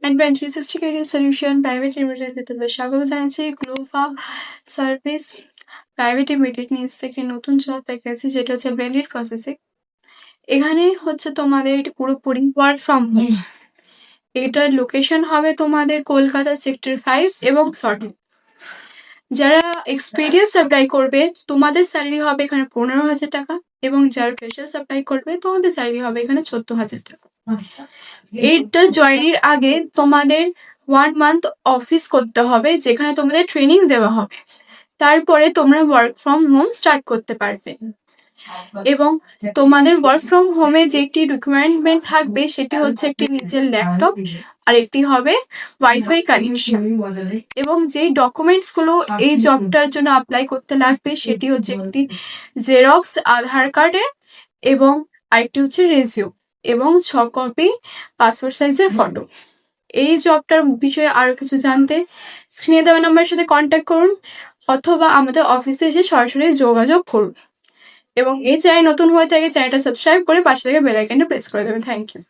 Adventurous career solution private লিমিটেডে তোমাদের স্বাগত জানাচ্ছি। গ্লোভা সার্ভিস প্রাইভেট লিমিটেড নিজ থেকে নতুন জব ভ্যাকেন্সি, যেটা হচ্ছে ব্লেন্ডেড প্রসেসিং। এখানে হচ্ছে তোমাদের এটা পুরোপুরি ওয়ার্ক ফ্রম হোম। এটার লোকেশন হবে তোমাদের কলকাতা সেক্টর 5 এবং সরি। যারা এক্সপিরিয়েন্স অ্যাপ্লাই করবে তোমাদের স্যালারি হবে এখানে 15,000 টাকা, এবং যারা ফ্রেশার্স অ্যাপ্লাই করবে তোমাদের স্যালারি হবে এখানে 14,000 টাকা। এটা জয়েনের আগে তোমাদের 1 মান্থ অফিস করতে হবে, যেখানে তোমাদের ট্রেনিং দেওয়া হবে। তারপরে তোমরা ওয়ার্ক ফ্রম হোম স্টার্ট করতে পারবে। এবং তোমাদের ওয়ার্ক ফ্রম হোমে যে একটি রিকোয়ারমেন্ট থাকবে সেটি হচ্ছে একটি নিজের ল্যাপটপ আর একটি হবে ওয়াইফাই কানেকশন। এবং যেই ডকুমেন্টস গুলো এই জবটার জন্য অ্যাপ্লাই করতে লাগবে সেটি হচ্ছে একটি জেরক্স আধার কার্ডের, এবং আরেকটি হচ্ছে রেজিউম এবং 6 কপি পাসপোর্ট সাইজের ফটো। এই জবটার বিষয়ে আরো কিছু জানতে স্ক্রিনে দেওয়া নাম্বারের সাথে কন্ট্যাক্ট করুন, অথবা আমাদের অফিসে এসে সরাসরি যোগাযোগ করুন। এবং এই চ্যানেল নতুন হয়ে থাকে চ্যানেলটা সাবস্ক্রাইব করে পাশে থেকে বেল আইকনটা প্রেস করে দেবেন। Thank you.